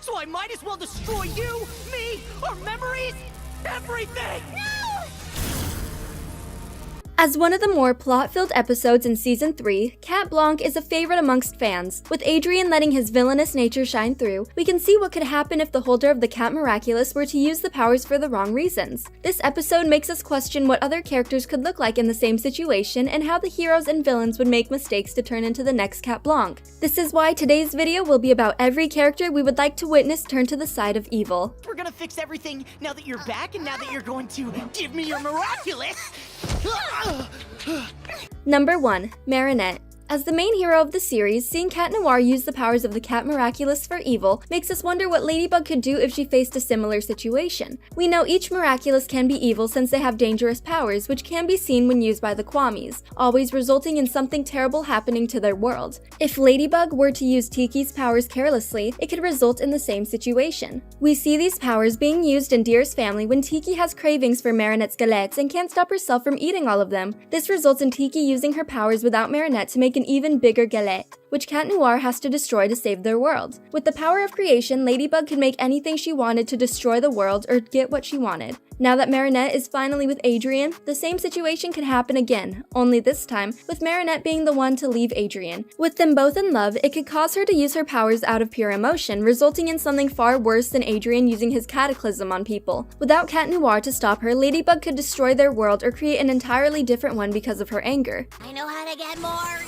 so I might as well destroy you, me, our memories, everything! No! As one of the more plot-filled episodes in Season 3, Cat Blanc is a favorite amongst fans. With Adrien letting his villainous nature shine through, we can see what could happen if the holder of the Cat Miraculous were to use the powers for the wrong reasons. This episode makes us question what other characters could look like in the same situation and how the heroes and villains would make mistakes to turn into the next Cat Blanc. This is why today's video will be about every character we would like to witness turn to the side of evil. We're gonna fix everything now that you're back and now that you're going to give me your miraculous! Number 1. Marinette. As the main hero of the series, seeing Cat Noir use the powers of the Cat Miraculous for evil makes us wonder what Ladybug could do if she faced a similar situation. We know each Miraculous can be evil since they have dangerous powers, which can be seen when used by the Kwamis, always resulting in something terrible happening to their world. If Ladybug were to use Tiki's powers carelessly, it could result in the same situation. We see these powers being used in Deer's family when Tiki has cravings for Marinette's galettes and can't stop herself from eating all of them. This results in Tiki using her powers without Marinette to make an even bigger galette, which Cat Noir has to destroy to save their world. With the power of creation, Ladybug could make anything she wanted to destroy the world or get what she wanted. Now that Marinette is finally with Adrien, the same situation could happen again, only this time with Marinette being the one to leave Adrien. With them both in love, it could cause her to use her powers out of pure emotion, resulting in something far worse than Adrien using his cataclysm on people. Without Cat Noir to stop her, Ladybug could destroy their world or create an entirely different one because of her anger. I know how to get more.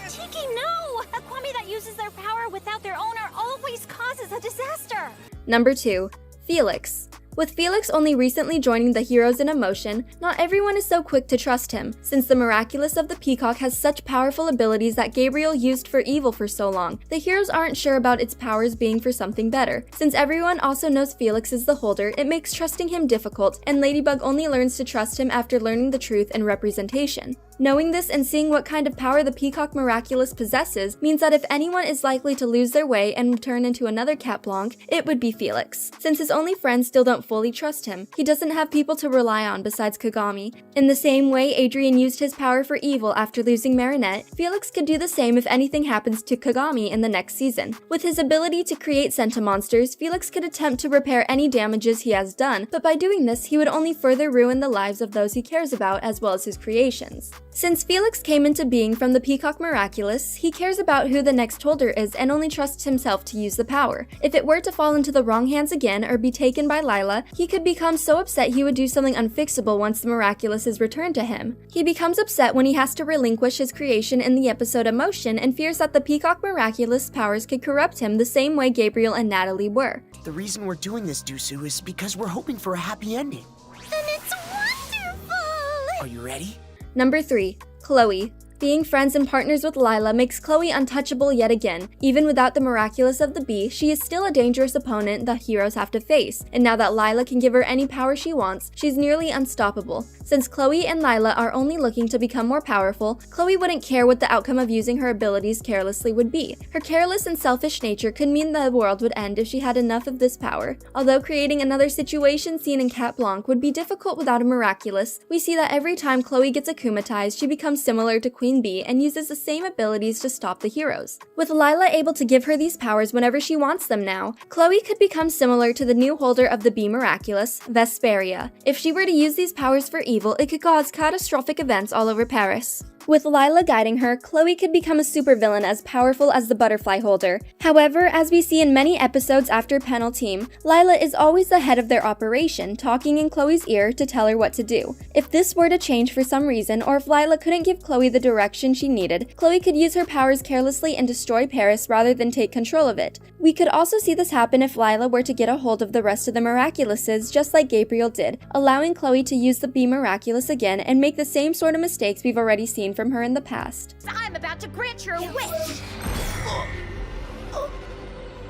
Tiki, no! A Kwami that uses their power without their owner always causes a disaster. Number 2. Felix. With Felix only recently joining the Heroes in Emotion, not everyone is so quick to trust him, since the Miraculous of the Peacock has such powerful abilities that Gabriel used for evil for so long. The heroes aren't sure about its powers being for something better. Since everyone also knows Felix is the holder, it makes trusting him difficult, and Ladybug only learns to trust him after learning the truth and representation. Knowing this and seeing what kind of power the Peacock Miraculous possesses means that if anyone is likely to lose their way and turn into another Cat Blanc, it would be Felix. Since his only friends still don't fully trust him, he doesn't have people to rely on besides Kagami. In the same way Adrien used his power for evil after losing Marinette, Felix could do the same if anything happens to Kagami in the next season. With his ability to create Sentimonsters, Felix could attempt to repair any damages he has done, but by doing this, he would only further ruin the lives of those he cares about as well as his creations. Since Felix came into being from the Peacock Miraculous, he cares about who the next holder is and only trusts himself to use the power. If it were to fall into the wrong hands again or be taken by Lila, he could become so upset he would do something unfixable once the Miraculous is returned to him. He becomes upset when he has to relinquish his creation in the episode Emotion and fears that the Peacock Miraculous powers could corrupt him the same way Gabriel and Natalie were. The reason we're doing this, Dusu, is because we're hoping for a happy ending. And it's wonderful! Are you ready? Number 3. Chloe. Being friends and partners with Lila makes Chloe untouchable yet again. Even without the Miraculous of the Bee, she is still a dangerous opponent the heroes have to face, and now that Lila can give her any power she wants, she's nearly unstoppable. Since Chloe and Lila are only looking to become more powerful, Chloe wouldn't care what the outcome of using her abilities carelessly would be. Her careless and selfish nature could mean the world would end if she had enough of this power. Although creating another situation seen in Cat Blanc would be difficult without a Miraculous, we see that every time Chloe gets akumatized, she becomes similar to Queen Bee and uses the same abilities to stop the heroes. With Lila able to give her these powers whenever she wants them now, Chloe could become similar to the new holder of the Bee Miraculous, Vesperia. If she were to use these powers for evil, it could cause catastrophic events all over Paris. With Lila guiding her, Chloe could become a supervillain as powerful as the Butterfly Holder. However, as we see in many episodes after Panel Team, Lila is always the head of their operation, talking in Chloe's ear to tell her what to do. If this were to change for some reason, or if Lila couldn't give Chloe the direction she needed, Chloe could use her powers carelessly and destroy Paris rather than take control of it. We could also see this happen if Lila were to get a hold of the rest of the Miraculouses just like Gabriel did, allowing Chloe to use the Bee Miraculous again and make the same sort of mistakes we've already seen from her in the past. I'm about to grant your wish!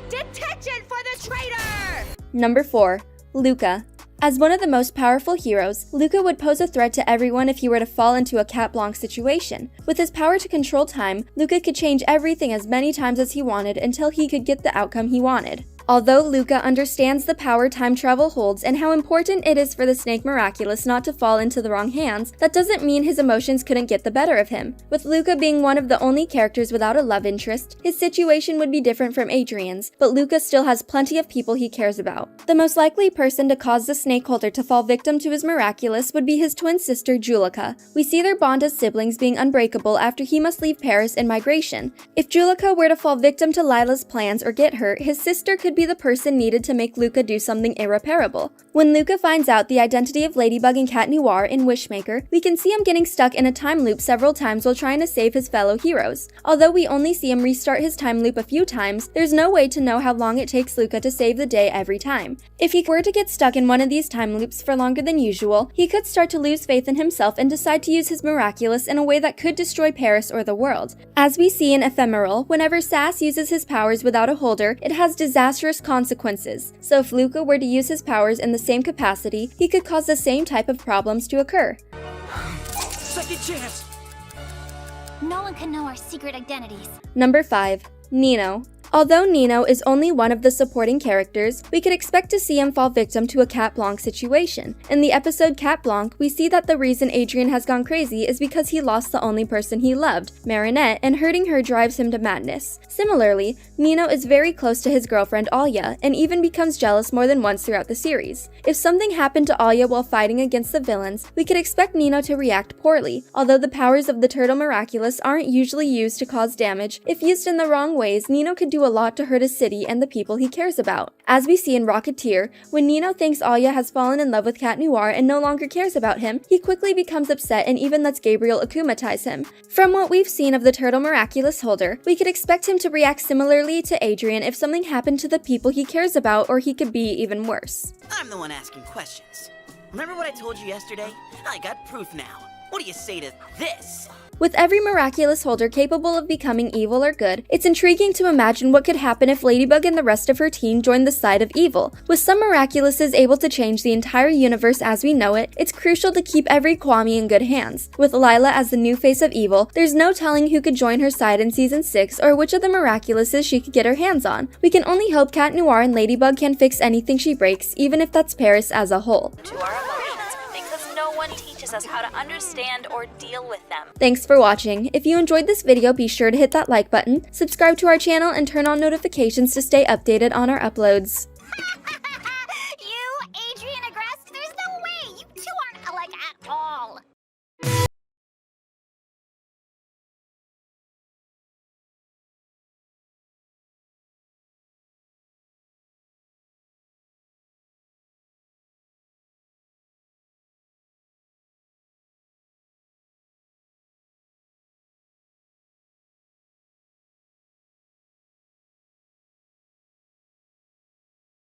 Detention for the traitor! Number 4. Luca. As one of the most powerful heroes, Luca would pose a threat to everyone if he were to fall into a Cat Blanc situation. With his power to control time, Luca could change everything as many times as he wanted until he could get the outcome he wanted. Although Luca understands the power time travel holds and how important it is for the snake Miraculous not to fall into the wrong hands, that doesn't mean his emotions couldn't get the better of him. With Luca being one of the only characters without a love interest, his situation would be different from Adrien's, but Luca still has plenty of people he cares about. The most likely person to cause the snake holder to fall victim to his Miraculous would be his twin sister Julica. We see their bond as siblings being unbreakable after he must leave Paris in migration. If Julica were to fall victim to Lila's plans or get hurt, his sister could be the person needed to make Luca do something irreparable. When Luca finds out the identity of Ladybug and Cat Noir in Wishmaker, we can see him getting stuck in a time loop several times while trying to save his fellow heroes. Although we only see him restart his time loop a few times, there's no way to know how long it takes Luca to save the day every time. If he were to get stuck in one of these time loops for longer than usual, he could start to lose faith in himself and decide to use his Miraculous in a way that could destroy Paris or the world. As we see in Ephemeral, whenever Sass uses his powers without a holder, it has disastrous consequences. So if Luca were to use his powers in the same capacity, he could cause the same type of problems to occur. Second chance! No one can know our secret identities. Number 5. Nino. Although Nino is only one of the supporting characters, we could expect to see him fall victim to a Cat Blanc situation. In the episode Cat Blanc, we see that the reason Adrien has gone crazy is because he lost the only person he loved, Marinette, and hurting her drives him to madness. Similarly, Nino is very close to his girlfriend Alia, and even becomes jealous more than once throughout the series. If something happened to Alia while fighting against the villains, we could expect Nino to react poorly. Although the powers of the Turtle Miraculous aren't usually used to cause damage, if used in the wrong ways, Nino could do a lot to hurt his city and the people he cares about. As we see in Rocketeer, when Nino thinks Alia has fallen in love with Cat Noir and no longer cares about him, he quickly becomes upset and even lets Gabriel akumatize him. From what we've seen of the Turtle Miraculous holder, we could expect him to react similarly to Adrien if something happened to the people he cares about, or he could be even worse. I'm the one asking questions. Remember what I told you yesterday? I got proof now. What do you say to this? With every Miraculous holder capable of becoming evil or good, it's intriguing to imagine what could happen if Ladybug and the rest of her team joined the side of evil. With some Miraculouses able to change the entire universe as we know it, it's crucial to keep every Kwame in good hands. With Lila as the new face of evil, there's no telling who could join her side in Season 6 or which of the Miraculouses she could get her hands on. We can only hope Cat Noir and Ladybug can fix anything she breaks, even if that's Paris as a whole. To our emotions, because no one teaches us how to understand or deal with them. Thanks for watching. If you enjoyed this video, be sure to hit that like button, subscribe to our channel, and turn on notifications to stay updated on our uploads.